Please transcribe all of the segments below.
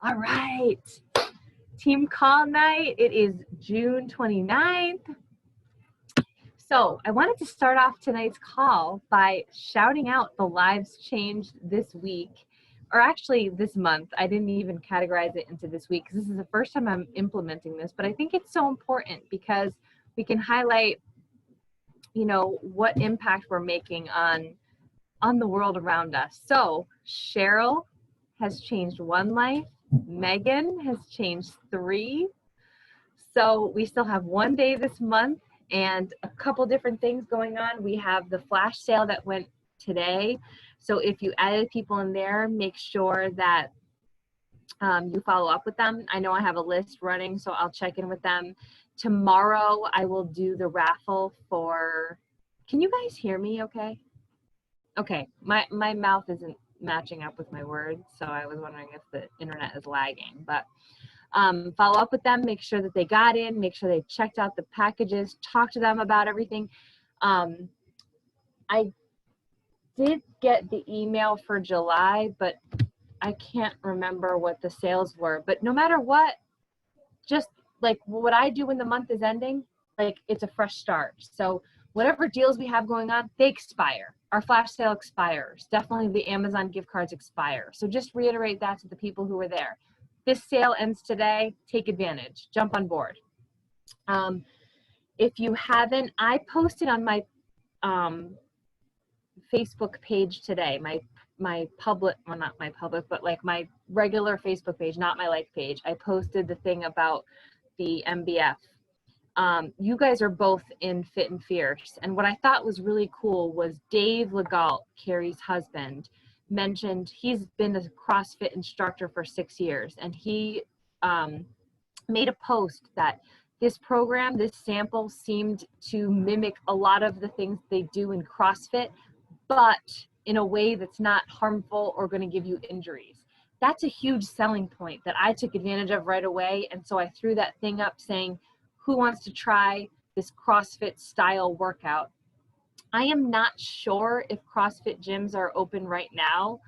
All right, team call night. It is June 29th. So I wanted to start off tonight's call by shouting out the lives changed this week, or actually this month. I didn't even categorize it into this week because this is the first time I'm implementing this, but I think it's so important because we can highlight, what impact we're making on the world around us. So Cheryl has changed one life. Megan has changed 3. So we still have one day this month and a couple different things going on. We have the flash sale that went today. So if you added people in there, make sure that you follow up with them. I know I have a list running, so I'll check in with them. Tomorrow I will do the raffle for, can you guys hear me okay? Okay, my mouth isn't matching up with my words, so I was wondering if the internet is lagging, but follow up with them, make sure that they got in, make sure they checked out the packages, talk to them about everything. I did get the email for July, but I can't remember what the sales were. But no matter what, just like what I do when the month is ending, like it's a fresh start. So whatever deals we have going on, they expire. Our flash sale expires. Definitely the Amazon gift cards expire. So just reiterate that to the people who are there. This sale ends today. Take advantage. Jump on board. If you haven't, I posted on my Facebook page today, my public, well, not my public, but like my regular Facebook page, not my like page. I posted the thing about the MBF. You guys are both in Fit and Fierce. And what I thought was really cool was Dave Legault, Carrie's husband, mentioned he's been a CrossFit instructor for 6 years. And he made a post that this program, this sample seemed to mimic a lot of the things they do in CrossFit, but in a way that's not harmful or going to give you injuries. That's a huge selling point that I took advantage of right away. And so I threw that thing up saying, who wants to try this CrossFit style workout? I am not sure if CrossFit gyms are open right now.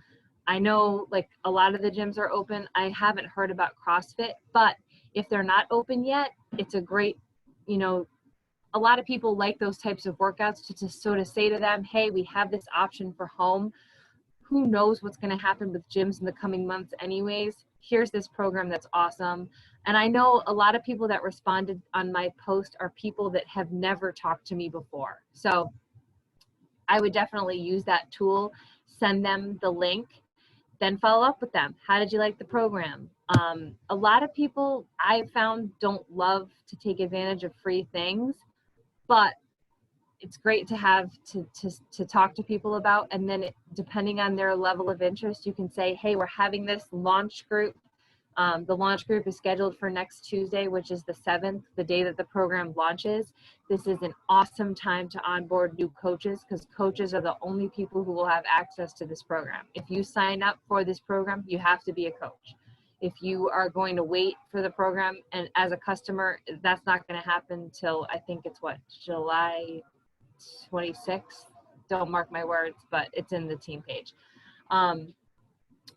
I know like a lot of the gyms are open. I haven't heard about CrossFit, but if they're not open yet, it's a great, a lot of people like those types of workouts to sort of say to them, hey, we have this option for home. Who knows what's going to happen with gyms in the coming months anyways. Here's this program that's awesome. And I know a lot of people that responded on my post are people that have never talked to me before. So I would definitely use that tool, send them the link, then follow up with them. How did you like the program? A lot of people I found don't love to take advantage of free things, but it's great to have to talk to people about. And then depending on their level of interest, you can say, hey, we're having this launch group. The launch group is scheduled for next Tuesday, which is the 7th, the day that the program launches. This is an awesome time to onboard new coaches because coaches are the only people who will have access to this program. If you sign up for this program, you have to be a coach. If you are going to wait for the program and as a customer, that's not going to happen till I think it's July 26th. Don't mark my words, but it's in the team page.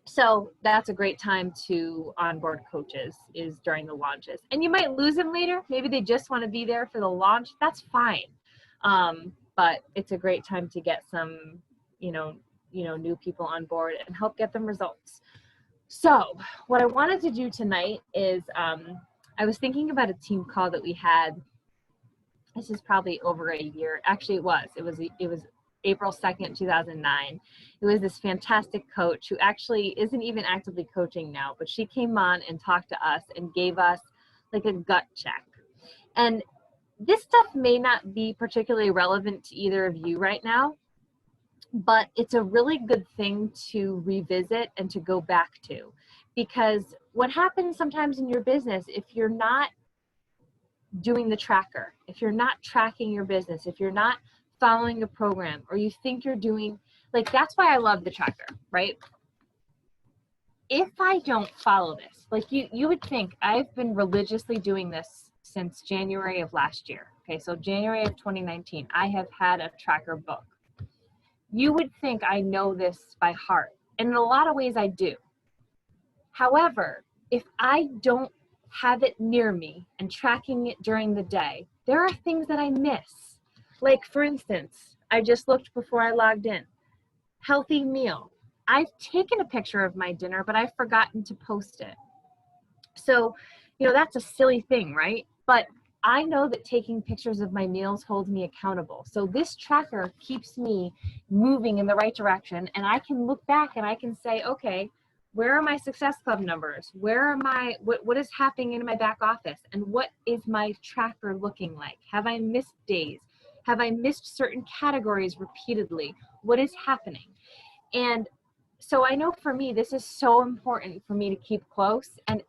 So that's a great time to onboard coaches is during the launches. And you might lose them later. Maybe they just want to be there for the launch. That's fine. But it's a great time to get some, new people on board and help get them results. So what I wanted to do tonight is I was thinking about a team call that we had. This is probably over a year. Actually, it was April 2nd, 2009. It was this fantastic coach who actually isn't even actively coaching now, but she came on and talked to us and gave us like a gut check. And this stuff may not be particularly relevant to either of you right now, but it's a really good thing to revisit and to go back to, because what happens sometimes in your business, if you're not doing the tracker, if you're not tracking your business, if you're not following a program, or you think you're doing, like, that's why I love the tracker, right? If I don't follow this, like you would think I've been religiously doing this since January of last year. Okay, so January of 2019, I have had a tracker book. You would think I know this by heart, and in a lot of ways I do. However, if I don't have it near me and tracking it during the day, there are things that I miss. Like, for instance, I just looked before I logged in. Healthy meal. I've taken a picture of my dinner, but I've forgotten to post it. So, that's a silly thing, right? But I know that taking pictures of my meals holds me accountable. So this tracker keeps me moving in the right direction, and I can look back and I can say, okay, where are my Success Club numbers? Where are what is happening in my back office? And what is my tracker looking like? Have I missed days? Have I missed certain categories repeatedly? What is happening? And so I know for me, this is so important for me to keep close. And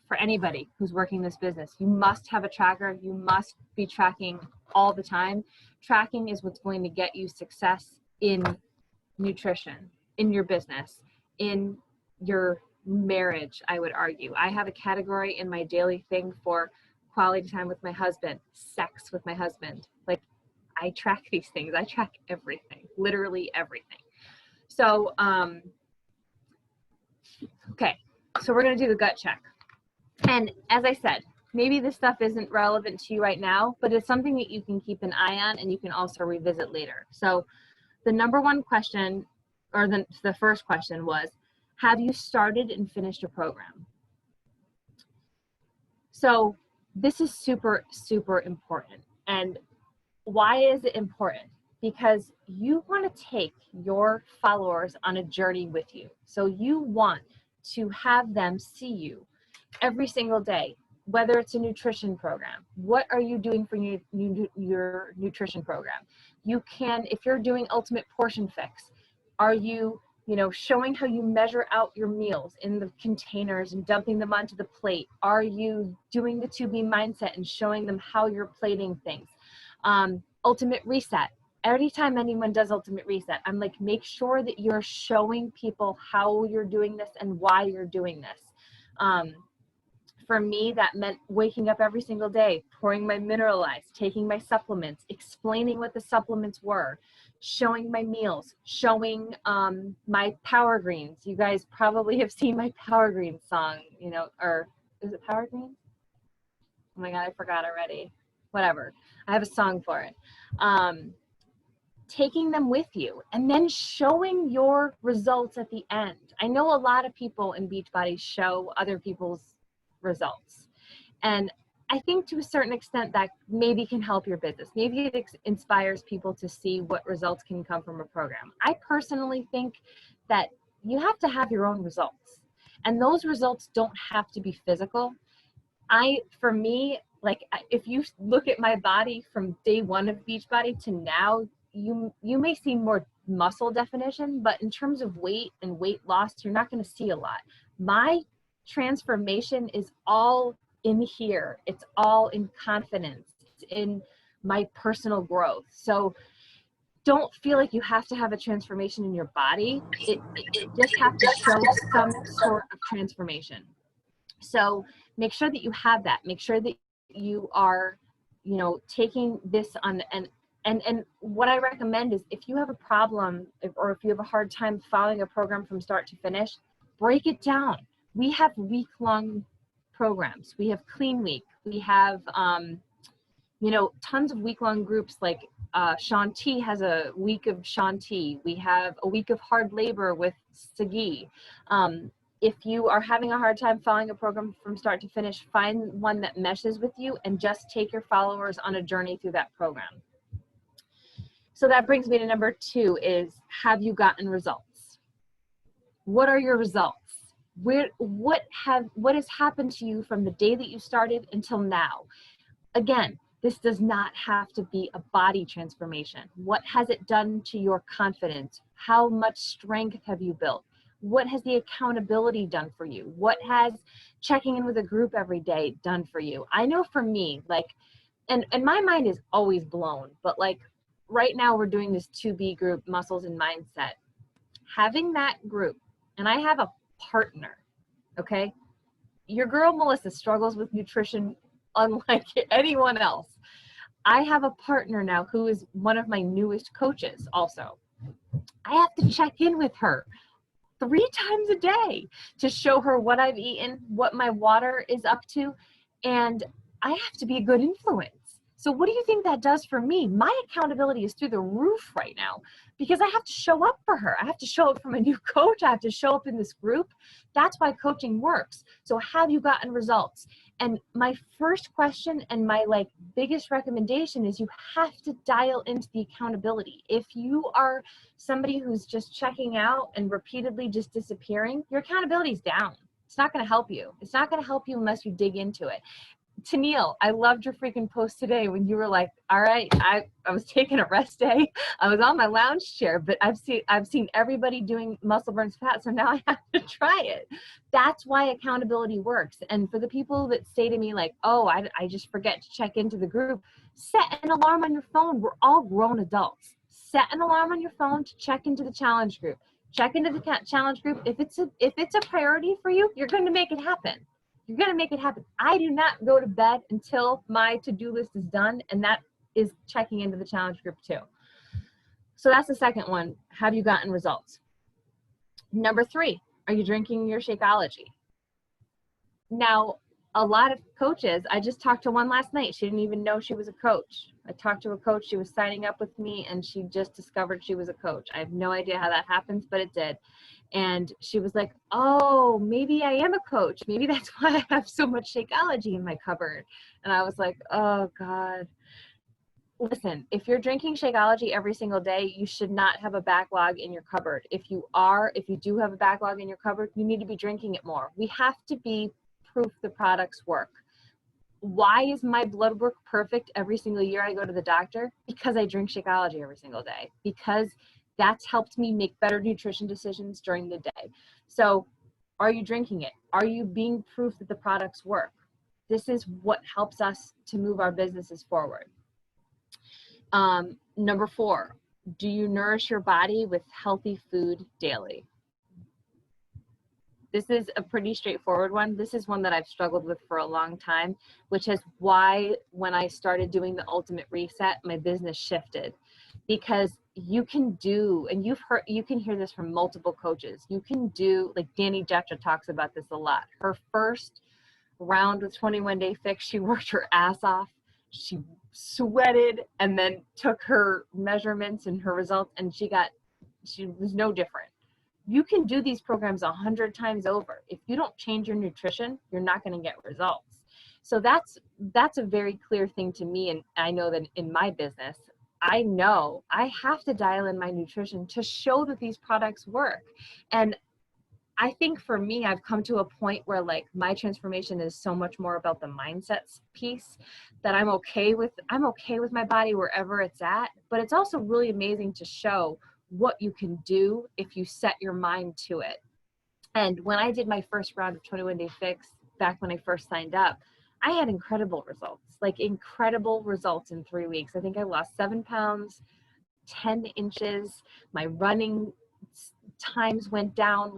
for anybody who's working this business, you must have a tracker. You must be tracking all the time. Tracking is what's going to get you success in nutrition, in your business, in your marriage, I would argue. I have a category in my daily thing for quality time with my husband, sex with my husband. Like, I track these things. I track everything, literally everything. So, okay, so we're going to do the gut check. And as I said, maybe this stuff isn't relevant to you right now, but it's something that you can keep an eye on and you can also revisit later. So the number one question, or the first question was, have you started and finished a program? So this is super, super important. And why is it important? Because you want to take your followers on a journey with you. So you want to have them see you every single day, whether it's a nutrition program. What are you doing for your nutrition program? You can, if you're doing Ultimate Portion Fix, are you, showing how you measure out your meals in the containers and dumping them onto the plate? Are you doing the 2B mindset and showing them how you're plating things? Ultimate Reset. Every time anyone does Ultimate Reset, I'm like, make sure that you're showing people how you're doing this and why you're doing this. For me, that meant waking up every single day, pouring my Mineralize, taking my supplements, explaining what the supplements were, showing my meals, showing my Power Greens. You guys probably have seen my Power Greens song, or is it Power Greens? Oh my God, I forgot already. Whatever. I have a song for it. Taking them with you and then showing your results at the end. I know a lot of people in Beachbody show other people's results. And I think to a certain extent that maybe can help your business. Maybe it inspires people to see what results can come from a program. I personally think that you have to have your own results. And those results don't have to be physical. For me, like, if you look at my body from day one of Beachbody to now, you may see more muscle definition, but in terms of weight and weight loss, you're not going to see a lot. My transformation is all in here. It's all in confidence. It's in my personal growth. So don't feel like you have to have a transformation in your body. It just have to show some sort of transformation. So make sure that you have that. Make sure that you are, taking this on. And what I recommend is, if you have a problem or if you have a hard time following a program from start to finish, break it down. We have week-long programs. We have Clean Week. We have, tons of week-long groups, like Shaun T has a week of Shaun T. We have a week of hard labor with Sagi. If you are having a hard time following a program from start to finish, find one that meshes with you and just take your followers on a journey through that program. So that brings me to number 2 is, have you gotten results? What are your results? What has happened to you from the day that you started until now? Again, this does not have to be a body transformation. What has it done to your confidence? How much strength have you built? What has the accountability done for you? What has checking in with a group every day done for you? I know for me, like, and my mind is always blown, but like right now we're doing this 2B group, Muscles and Mindset. Having that group, and I have a partner, okay? Your girl Melissa struggles with nutrition unlike anyone else. I have a partner now who is one of my newest coaches also. I have to check in with her 3 times a day to show her what I've eaten, what my water is up to, and I have to be a good influence. So what do you think that does for me? My accountability is through the roof right now because I have to show up for her. I have to show up for my new coach. I have to show up in this group. That's why coaching works. So have you gotten results? And my first question and my biggest recommendation is you have to dial into the accountability. If you are somebody who's just checking out and repeatedly just disappearing, your accountability is down. It's not going to help you. It's not going to help you unless you dig into it. Tennille, I loved your freaking post today when you were like, all right, I was taking a rest day. I was on my lounge chair, but I've seen everybody doing muscle burns fat, so now I have to try it. That's why accountability works. And for the people that say to me like, oh, I just forget to check into the group, set an alarm on your phone. We're all grown adults. Set an alarm on your phone to check into the challenge group. Check into the challenge group. If it's a priority for you, you're going to make it happen. You're going to make it happen. I do not go to bed until my to-do list is done, and that is checking into the challenge group too. So that's the second one. Have you gotten results? Number 3, are you drinking your Shakeology? Now, a lot of coaches, I just talked to one last night. She didn't even know she was a coach. I talked to a coach. She was signing up with me, and she just discovered she was a coach. I have no idea how that happens, but it did. And she was like, oh, maybe I am a coach. Maybe that's why I have so much Shakeology in my cupboard. And I was like, oh, God. Listen, if you're drinking Shakeology every single day, you should not have a backlog in your cupboard. If you do have a backlog in your cupboard, you need to be drinking it more. We have to be proof the products work. Why is my blood work perfect every single year I go to the doctor? Because I drink Shakeology every single day. Because that's helped me make better nutrition decisions during the day. So are you drinking it? Are you being proof that the products work? This is what helps us to move our businesses forward. Number 4, do you nourish your body with healthy food daily? This is a pretty straightforward one. This is one that I've struggled with for a long time, which is why when I started doing the Ultimate Reset, my business shifted. Because you can do, and you can hear this from multiple coaches, you can do, like Danny Jetra talks about this a lot. Her first round with 21 Day Fix, she worked her ass off. She sweated and then took her measurements and her results, and she was no different. You can do these programs 100 times over. If you don't change your nutrition, you're not going to get results. So that's a very clear thing to me. And I know that in my business, I know I have to dial in my nutrition to show that these products work. And I think for me, I've come to a point where my transformation is so much more about the mindset piece that I'm okay with my body wherever it's at, but it's also really amazing to show what you can do if you set your mind to it. And when I did my first round of 21 Day Fix back when I first signed up, I had incredible results, incredible results in 3 weeks. I think I lost 7 pounds, 10 inches. My running times went down.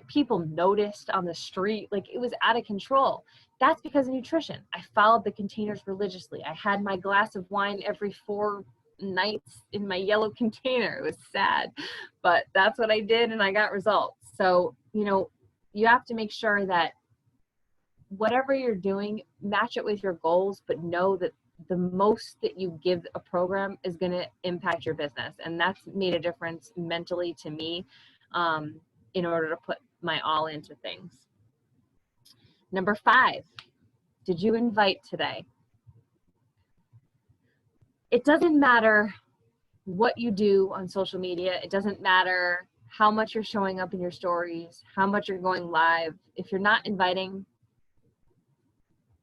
People noticed on the street. It was out of control. That's because of nutrition. I followed the containers religiously. I had my glass of wine every 4 nights in my yellow container. It was sad, but that's what I did, and I got results. So, you have to make sure that whatever you're doing, match it with your goals, but know that the most that you give a program is going to impact your business. And that's made a difference mentally to me in order to put my all into things. Number 5, did you invite today? It doesn't matter what you do on social media. It doesn't matter how much you're showing up in your stories, how much you're going live. If you're not inviting,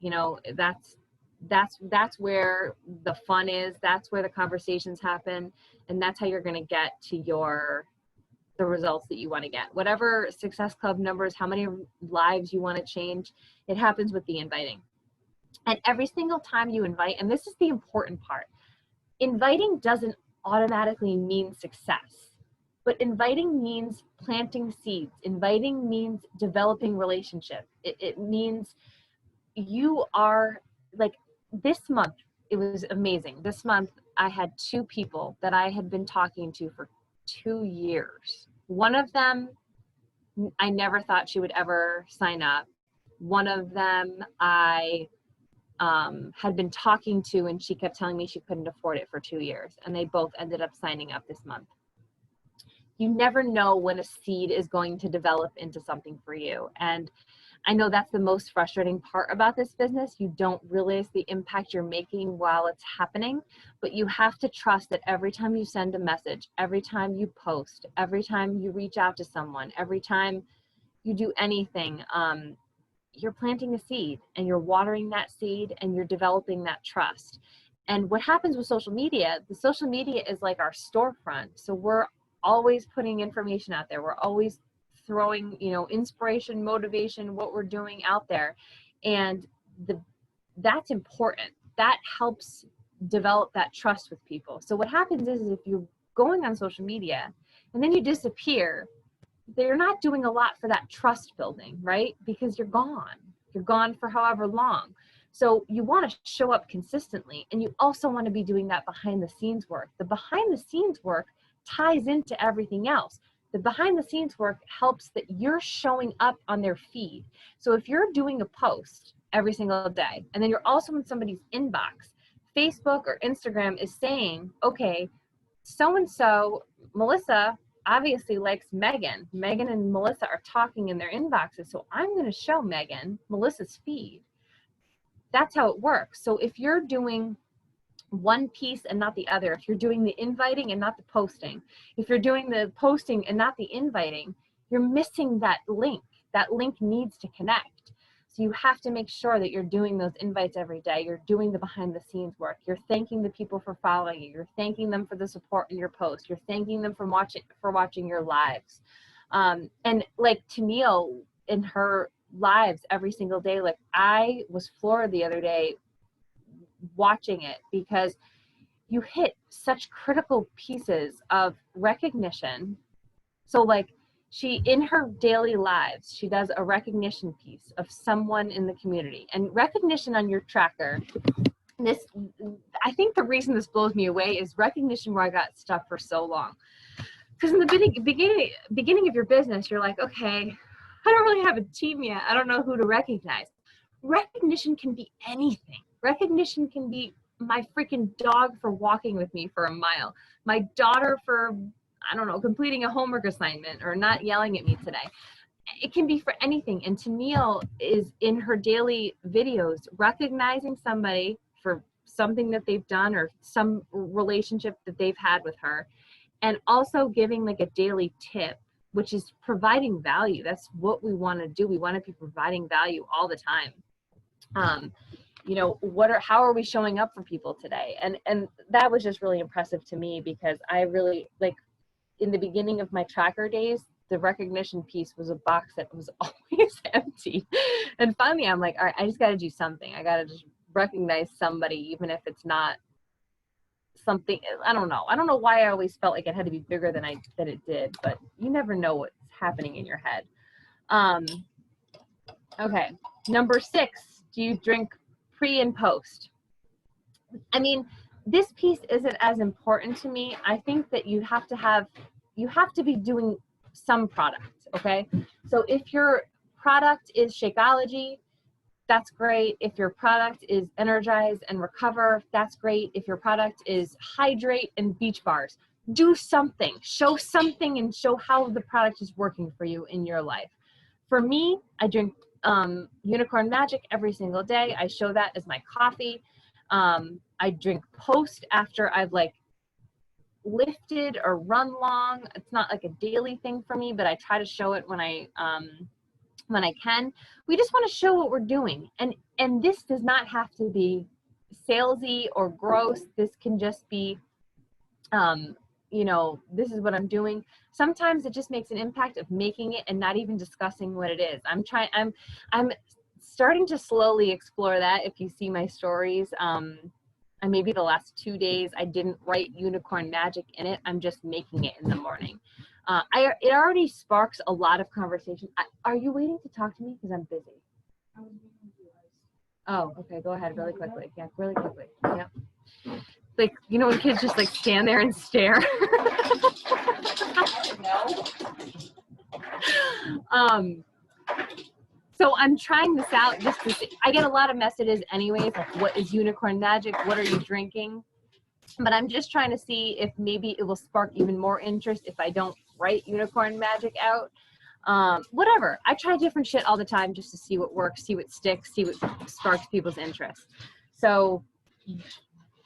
that's where the fun is. That's where the conversations happen. And that's how you're going to get to the results that you want to get. Whatever Success Club numbers, how many lives you want to change, it happens with the inviting. And every single time you invite, and this is the important part, inviting doesn't automatically mean success, but inviting means planting seeds. Inviting means developing relationship. It means you are this month, it was amazing. This month I had 2 people that I had been talking to for 2 years. One of them I never thought she would ever sign up. One of them I had been talking to, and she kept telling me she couldn't afford it for 2 years, and they both ended up signing up this month. You never know when a seed is going to develop into something for you. And I know that's the most frustrating part about this business. You don't realize the impact you're making while it's happening, but you have to trust that every time you send a message, every time you post, every time you reach out to someone, every time you do anything, you're planting a seed, and you're watering that seed, and you're developing that trust. And what happens with social media, the social media is like our storefront. So we're always putting information out there. We're always throwing, you know, inspiration, motivation, what we're doing out there. And that's important. That helps develop that trust with people. So what happens is if you're going on social media and then you disappear, they're not doing a lot for that trust building, right? Because you're gone. You're gone for however long. So you want to show up consistently, and you also want to be doing that behind the scenes work. The behind the scenes work ties into everything else. The behind the scenes work helps that you're showing up on their feed. So if you're doing a post every single day, and then you're also in somebody's inbox, Facebook or Instagram is saying, okay, so-and-so, Melissa, obviously likes Megan. Megan and Melissa are talking in their inboxes, so I'm going to show Megan Melissa's feed. That's how it works. So if you're doing one piece and not the other, if you're doing the inviting and not the posting, if you're doing the posting and not the inviting, you're missing that link. That link needs to connect. So you have to make sure that you're doing those invites every day. You're doing the behind the scenes work. You're thanking the people for following you. You're thanking them for the support in your post. You're thanking them for watching your lives. And like Tennille in her lives every single day, like I was floored the other day watching it, because you hit such critical pieces of recognition. So like she, in her daily lives, she does a recognition piece of someone in the community, and recognition on your tracker. This, I think the reason this blows me away is recognition where I got stuck for so long. Because in the beginning of your business, you're like, okay, I don't really have a team yet. I don't know who to recognize. Recognition can be anything. Recognition can be my freaking dog for walking with me for a mile, my daughter for, I don't know, completing a homework assignment or not yelling at me today. It can be for anything. And Tennille is in her daily videos recognizing somebody for something that they've done or some relationship that they've had with her, and also giving like a daily tip, which is providing value. That's what we want to do. We want to be providing value all the time. You know, how are we showing up for people today? And that was just really impressive to me, because I really, like, in the beginning of my tracker days, the recognition piece was a box that was always empty. And finally I'm like, all right, I just got to do something. I got to just recognize somebody, even if it's not something, I don't know why I always felt like it had to be bigger than it did, but you never know what's happening in your head. Okay, number 6, do you drink pre and post? I mean, this piece isn't as important to me. I think that you have to be doing some product, okay? So if your product is Shakeology, that's great. If your product is Energize and Recover, that's great. If your product is Hydrate and Beach Bars, do something. Show something and show how the product is working for you in your life. For me, I drink Unicorn Magic every single day. I show that as my coffee. I drink Post after I've like lifted or run long. It's not like a daily thing for me, but I try to show it when I can. We just want to show what we're doing. And this does not have to be salesy or gross. This can just be, you know, this is what I'm doing. Sometimes it just makes an impact of making it and not even discussing what it is. I'm starting to slowly explore that. If you see my stories, and maybe the last 2 days I didn't write Unicorn Magic in it. I'm just making it in the morning. It already sparks a lot of conversation. Are you waiting to talk to me? Because I'm busy. Oh, okay. Go ahead really quickly. Yeah, really quickly. Yep. Like, you know, when kids just like stand there and stare. So I'm trying this out just to see. I get a lot of messages anyways, like what is unicorn magic? What are you drinking? But I'm just trying to see if maybe it will spark even more interest if I don't write unicorn magic out. Whatever. I try different shit all the time just to see what works, see what sticks, see what sparks people's interest. So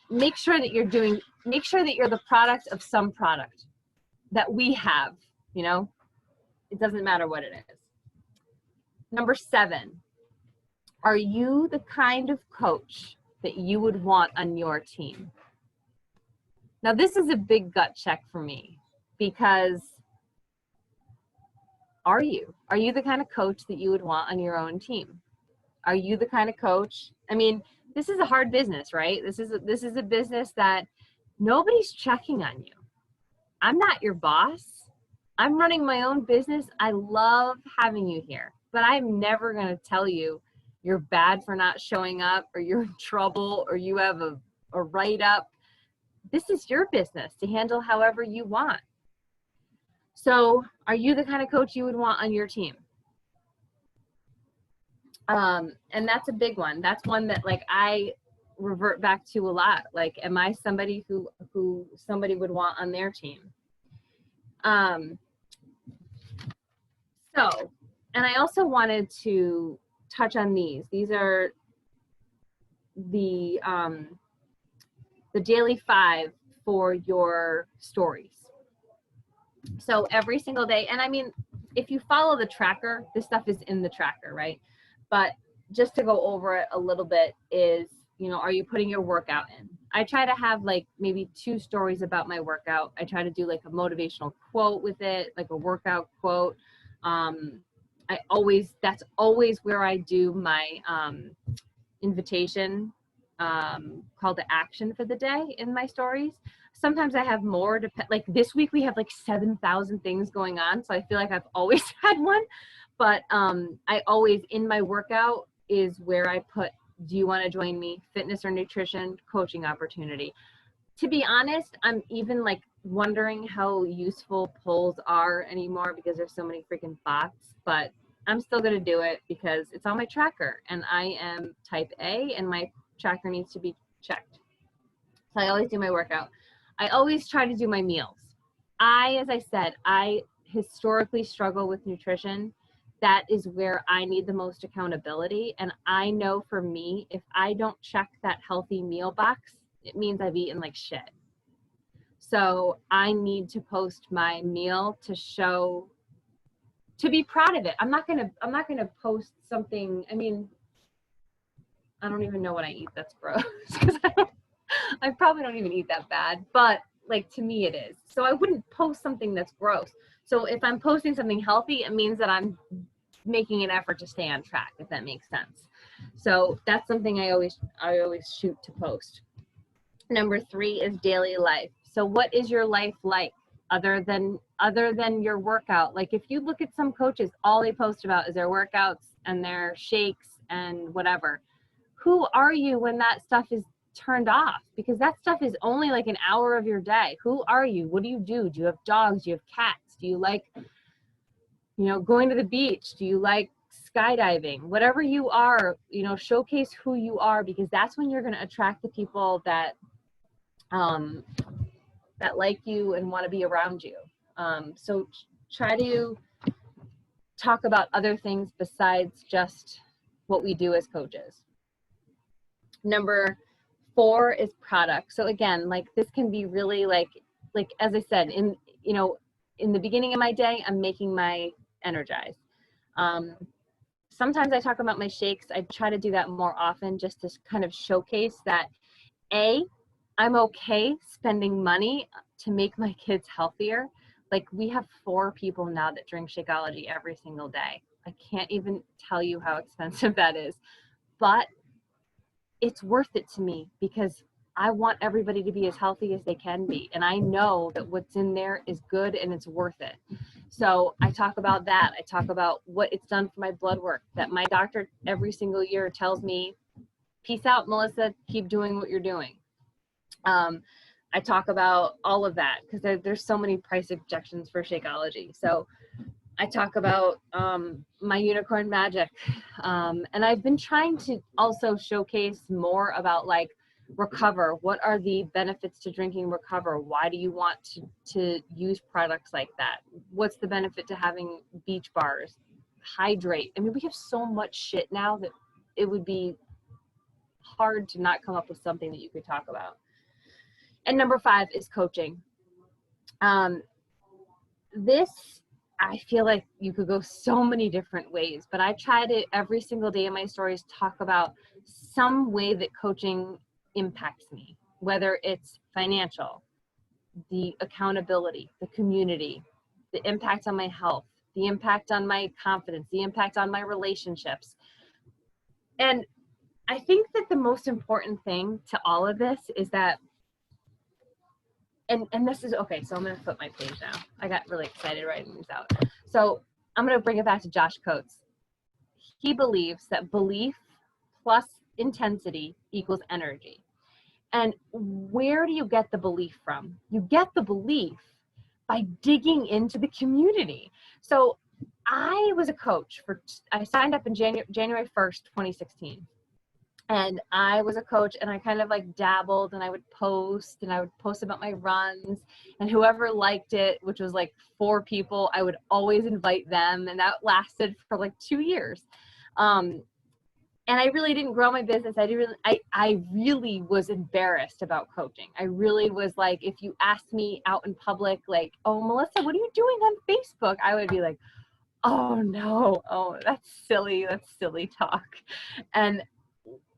make sure that you're the product of some product that we have, you know? It doesn't matter what it is. Number 7, are you the kind of coach that you would want on your team? Now, this is a big gut check for me because are you the kind of coach that you would want on your own team? Are you the kind of coach? I mean, this is a hard business, right? This is a business that nobody's checking on you. I'm not your boss. I'm running my own business. I love having you here, but I'm never going to tell you you're bad for not showing up or you're in trouble or you have a write-up. This is your business to handle however you want. So are you the kind of coach you would want on your team? And that's a big one. That's one that like I revert back to a lot. Like, am I somebody who somebody would want on their team? So, and I also wanted to touch on these. These are the daily 5 for your stories. So every single day, and I mean, if you follow the tracker, this stuff is in the tracker, right? But just to go over it a little bit is, you know, are you putting your workout in? I try to have like maybe 2 stories about my workout. I try to do like a motivational quote with it, like a workout quote. That's always where I do my invitation call to action for the day in my stories. Sometimes I have more, like this week we have like 7,000 things going on. So I feel like I've always had one, but I always, in my workout is where I put, do you want to join me? Fitness or nutrition, coaching opportunity. To be honest, I'm even like wondering how useful polls are anymore because there's so many freaking bots, but I'm still going to do it because it's on my tracker and I am type A and my tracker needs to be checked. So I always do my workout. I always try to do my meals. As I said, I historically struggle with nutrition. That is where I need the most accountability. And I know for me, if I don't check that healthy meal box, it means I've eaten like shit. So I need to post my meal to show, to be proud of it. I'm not gonna post something. I mean, I don't even know what I eat. That's gross. I probably don't even eat that bad, but like to me it is. So I wouldn't post something that's gross. So if I'm posting something healthy, it means that I'm making an effort to stay on track, if that makes sense. So that's something I always shoot to post. Number 3 is daily life. So what is your life like other than your workout? Like if you look at some coaches, all they post about is their workouts and their shakes and whatever. Who are you when that stuff is turned off? Because that stuff is only like an hour of your day. Who are you? What do you do? Do you have dogs? Do you have cats? Do you like, you know, going to the beach? Do you like skydiving? Whatever you are, you know, showcase who you are, because that's when you're going to attract the people that that like you and want to be around you. So try to talk about other things besides just what we do as coaches. Number 4 is product. So again, like this can be really like as I said, in the beginning of my day, I'm making my Energize. Sometimes I talk about my shakes. I try to do that more often just to kind of showcase that I'm okay spending money to make my kids healthier. Like we have 4 people now that drink Shakeology every single day. I can't even tell you how expensive that is, but it's worth it to me because I want everybody to be as healthy as they can be. And I know that what's in there is good and it's worth it. So I talk about that. I talk about what it's done for my blood work, that my doctor every single year tells me, peace out, Melissa, keep doing what you're doing. I talk about all of that because there's so many price objections for Shakeology. So I talk about my unicorn magic. And I've been trying to also showcase more about like Recover. What are the benefits to drinking Recover? Why do you want to use products like that? What's the benefit to having beach bars? Hydrate. I mean, we have so much shit now that it would be hard to not come up with something that you could talk about. And number 5 is coaching. This, I feel like you could go so many different ways, but I try to every single day in my stories talk about some way that coaching impacts me, whether it's financial, the accountability, the community, the impact on my health, the impact on my confidence, the impact on my relationships. And I think that the most important thing to all of this is that, and this is, okay, so I'm going to flip my page now. I got really excited writing these out. So I'm going to bring it back to Josh Coates. He believes that belief plus intensity equals energy. And where do you get the belief from? You get the belief by digging into the community. So I was a coach I signed up in January 1st, 2016. And I was a coach, and I kind of like dabbled, and I would post about my runs, and whoever liked it, which was like 4 people, I would always invite them. And that lasted for like 2 years. And I really didn't grow my business. I really was embarrassed about coaching. I really was like, if you asked me out in public, like, oh, Melissa, what are you doing on Facebook? I would be like, oh no, oh, that's silly talk. And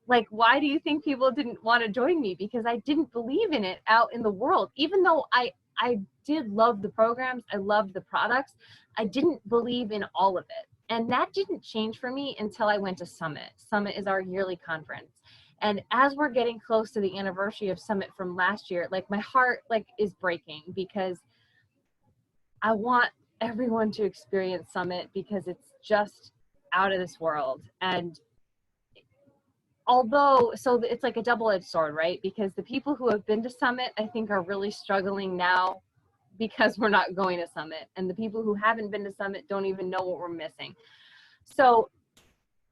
like, why do you think people didn't want to join me? Because I didn't believe in it out in the world. Even though I did love the programs, I loved the products, I didn't believe in all of it. And that didn't change for me until I went to Summit. Summit is our yearly conference. And as we're getting close to the anniversary of Summit from last year, like my heart like is breaking, because I want everyone to experience Summit, because it's just out of this world. And although, so it's like a double-edged sword, right? Because the people who have been to Summit, I think, are really struggling now because we're not going to Summit. And the people who haven't been to Summit don't even know what we're missing. So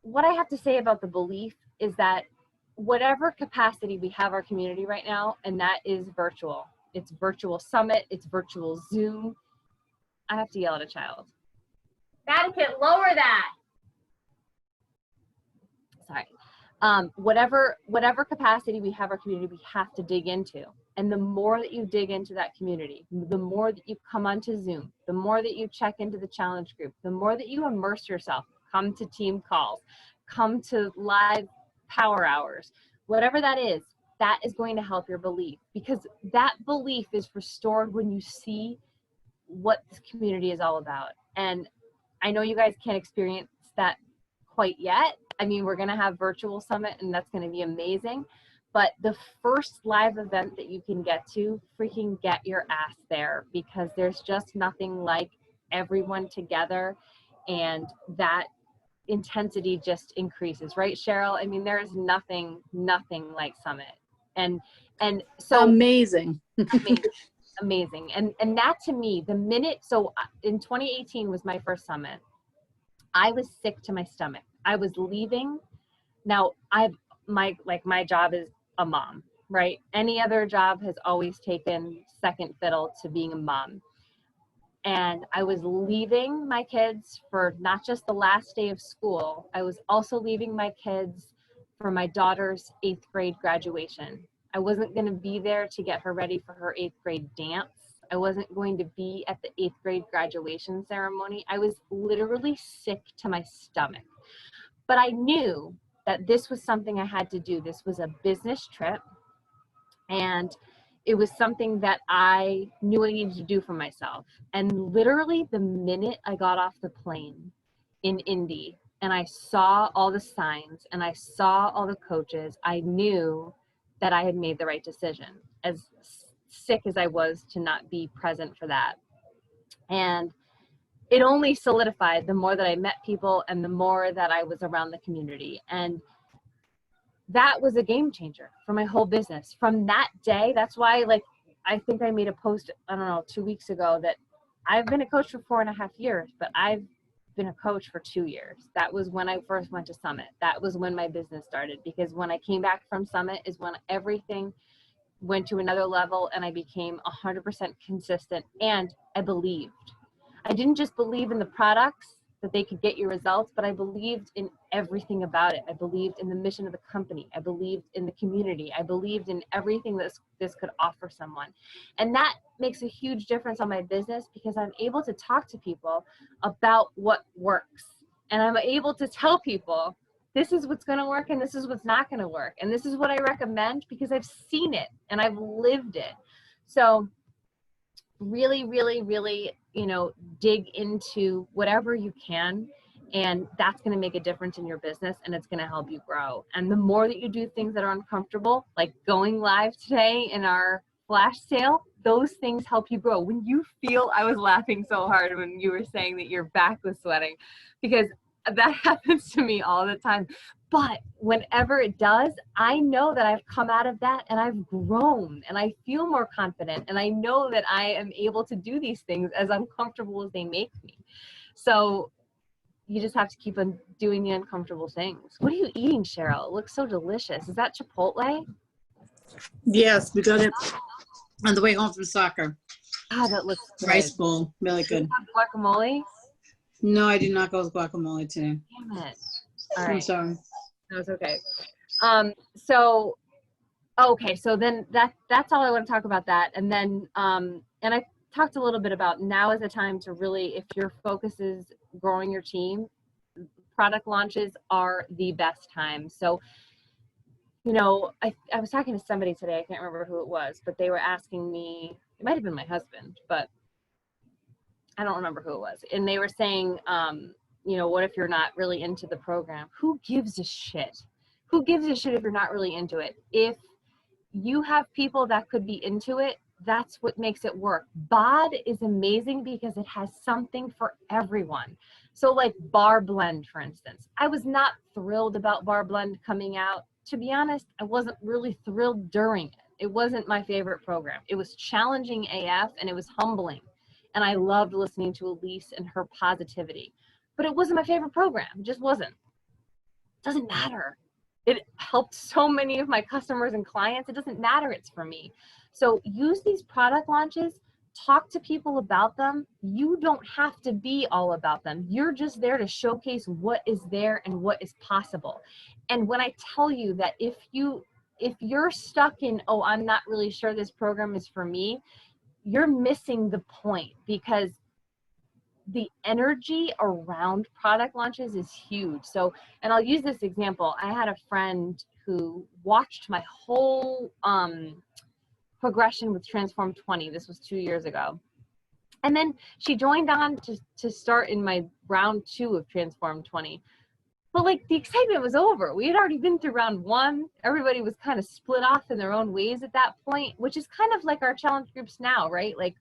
what I have to say about the belief is that whatever capacity we have our community right now, and that is virtual. It's virtual Summit, it's virtual Zoom. I have to yell at a child. Vatican, lower that. Sorry. Whatever capacity we have our community, we have to dig into. And the more that you dig into that community, the more that you come onto Zoom, the more that you check into the challenge group, the more that you immerse yourself, come to team calls, come to live power hours, whatever that is going to help your belief, because that belief is restored when you see what this community is all about. And I know you guys can't experience that quite yet. I mean, we're going to have virtual Summit, and that's going to be amazing. But the first live event that you can get to, freaking get your ass there, because there's just nothing like everyone together, and that intensity just increases, right, Cheryl? I mean, there is nothing like Summit. And so amazing. amazing. And that, to me, the minute, so in 2018 was my first Summit. I was sick to my stomach. I was leaving. Now my job is a mom, right? Any other job has always taken second fiddle to being a mom. And I was leaving my kids for not just the last day of school, I was also leaving my kids for my daughter's 8th grade graduation. I wasn't going to be there to get her ready for her 8th grade dance. I wasn't going to be at the 8th grade graduation ceremony. I was literally sick to my stomach. But I knew that this was something I had to do. This was a business trip, and it was something that I knew I needed to do for myself. And literally the minute I got off the plane in Indy and I saw all the signs and I saw all the coaches, I knew that I had made the right decision, as sick as I was to not be present for that. And it only solidified the more that I met people and the more that I was around the community. And that was a game changer for my whole business. From that day, that's why, like, I think I made a post, I don't know, 2 weeks ago, that I've been a coach for 4.5 years, but I've been a coach for 2 years. That was when I first went to Summit. That was when my business started, because when I came back from Summit is when everything went to another level and I became 100% consistent, and I believed. I didn't just believe in the products that they could get you results, but I believed in everything about it. I believed in the mission of the company. I believed in the community. I believed in everything that this could offer someone. And that makes a huge difference on my business, because I'm able to talk to people about what works. And I'm able to tell people, this is what's going to work and this is what's not going to work. And this is what I recommend because I've seen it and I've lived it. So really, really, really, dig into whatever you can, and that's going to make a difference in your business, and it's going to help you grow. And the more that you do things that are uncomfortable, like going live today in our flash sale, those things help you grow. When you feel, I was laughing so hard when you were saying that your back was sweating, because that happens to me all the time. But whenever it does, I know that I've come out of that and I've grown and I feel more confident, and I know that I am able to do these things as uncomfortable as they make me. So you just have to keep on doing the uncomfortable things. What are you eating, Cheryl? It looks so delicious. Is that Chipotle? Yes, we got it on the way home from soccer. Ah, that looks good. Rice bowl, really good. Guacamole? No, I did not go with guacamole today. Damn it. All right. I'm sorry. That's okay. So then that's all I want to talk about that. And then, and I talked a little bit about, now is the time to really, if your focus is growing your team, product launches are the best time. So, I was talking to somebody today, I can't remember who it was, but they were asking me, it might've been my husband, but I don't remember who it was. And they were saying, what if you're not really into the program? Who gives a shit? Who gives a shit if you're not really into it? If you have people that could be into it, that's what makes it work. BOD is amazing because it has something for everyone. So like Bar Blend, for instance. I was not thrilled about Bar Blend coming out. To be honest, I wasn't really thrilled during it. It wasn't my favorite program. It was challenging AF and it was humbling. And I loved listening to Elise and her positivity. But it wasn't my favorite program. It just wasn't. It doesn't matter. It helped so many of my customers and clients. It doesn't matter. It's for me. So use these product launches. Talk to people about them. You don't have to be all about them. You're just there to showcase what is there and what is possible. And when I tell you that if you're stuck in, oh, I'm not really sure this program is for me, you're missing the point, because the energy around product launches is huge. So, and I'll use this example. I had a friend who watched my whole progression with Transform 20. This was 2 years ago. And then she joined on to start in my round 2 of Transform 20. But like the excitement was over. We had already been through round 1. Everybody was kind of split off in their own ways at that point, which is kind of like our challenge groups now, right? Like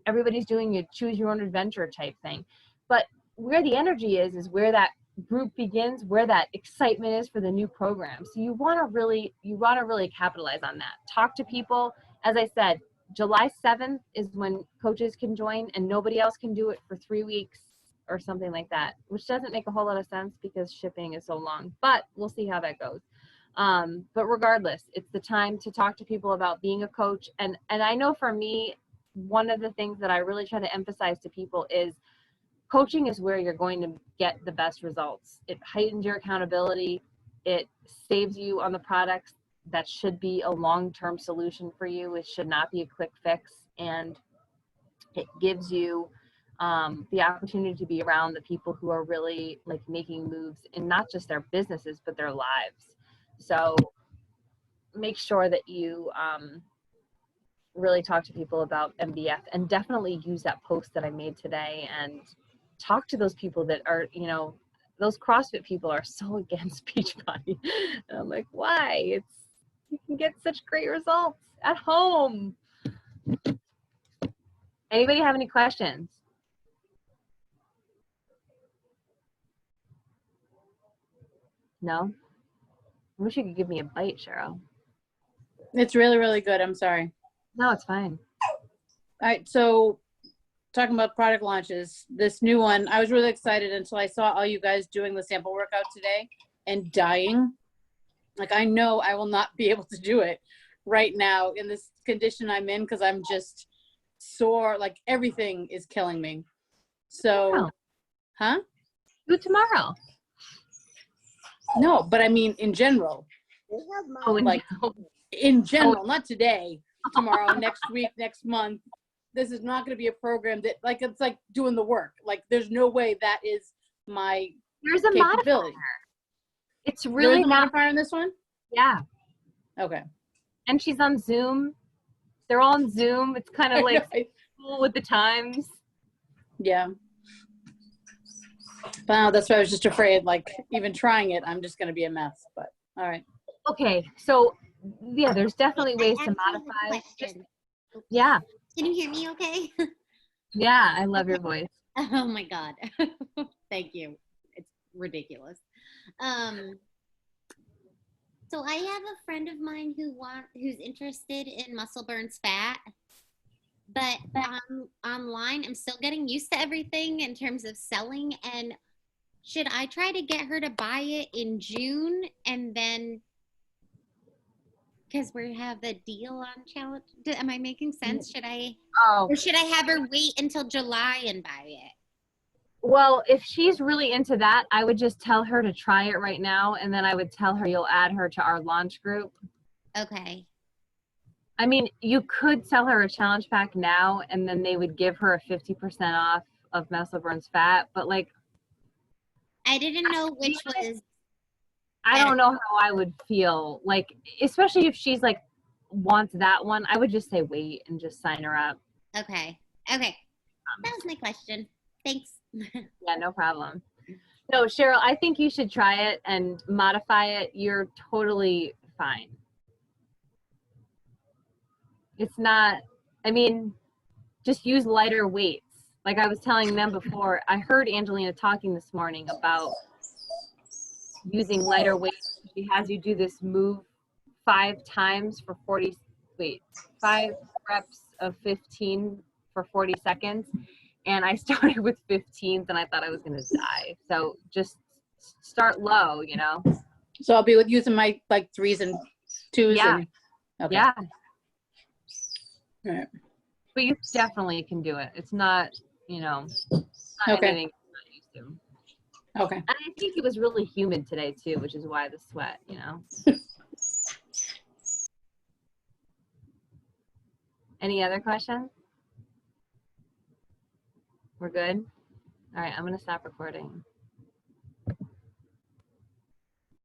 everybody's doing a choose your own adventure type thing. But where the energy is where that group begins, where that excitement is for the new program. So you want to really capitalize on that. Talk to people. As I said, July 7th is when coaches can join, and nobody else can do it for 3 weeks or something like that, which doesn't make a whole lot of sense because shipping is so long, but we'll see how that goes. But regardless, it's the time to talk to people about being a coach. And I know for me, one of the things that I really try to emphasize to people is coaching is where you're going to get the best results. It heightens your accountability. It saves you on the products. That should be a long-term solution for you. It should not be a quick fix. And it gives you the opportunity to be around the people who are really like making moves in not just their businesses, but their lives. So make sure that you really talk to people about MBF, and definitely use that post that I made today and talk to those people that are, those CrossFit people are so against Beachbody. And I'm like, why? You can get such great results at home. Anybody have any questions? No? I wish you could give me a bite, Cheryl. It's really, really good. I'm sorry. No, it's fine. All right. So talking about product launches, this new one, I was really excited until I saw all you guys doing the sample workout today and dying. Like, I know I will not be able to do it right now in this condition I'm in because I'm just sore. Like, everything is killing me. So, Tomorrow. huh? Do it tomorrow. No, but I mean, in general. Oh, Like, in general, not today, tomorrow, next week, next month. This is not going to be a program that, like, it's like doing the work. Like, there's no way that is my there's a capability. modifier. It's There really is a not. modifier in this one? Yeah. Okay. And she's on Zoom. They're all on Zoom. It's kind of like cool with the times. Yeah. Wow, that's why I was just afraid, like, even trying it, I'm just going to be a mess. But, all right. Okay. So, yeah, there's definitely ways to modify. Yeah. Can you hear me okay? Yeah. I love your voice. Oh my God. Thank you. It's ridiculous. So I have a friend of mine who's interested in muscle burns fat, but online I'm still getting used to everything in terms of selling. And should I try to get her to buy it in June and then, because we have the deal on challenge? Am I making sense? Oh, Or should I have her wait until July and buy it? well, if she's really into that, I would just tell her to try it right now. And then I would tell her you'll add her to our launch group. Okay. I mean, you could sell her a challenge pack now, and then they would give her a 50% off of Muscle Burns Fat. But, like, I didn't know which was. I don't know how I would feel. Like, especially if she's, like, wants that one, I would just say wait and just sign her up. Okay. Okay. That was my question. Thanks. Yeah, no problem. No, Cheryl, I think you should try it and modify it. You're totally fine. It's not, I mean, just use lighter weights. Like I was telling them before, I heard Angelina talking this morning about using lighter weights. She has you do this move 5 times for 5 reps of 15 for 40 seconds. And I started with 15s and I thought I was going to die. So just start low, you know? So I'll be using my, like, 3s and 2s. Yeah. And, okay. Yeah. All right. But you definitely can do it. It's not, you know, not Okay. anything you're not used to. Okay. And I think it was really humid today too, which is why the sweat, you know. Any other questions? We're good? All right, I'm going to stop recording.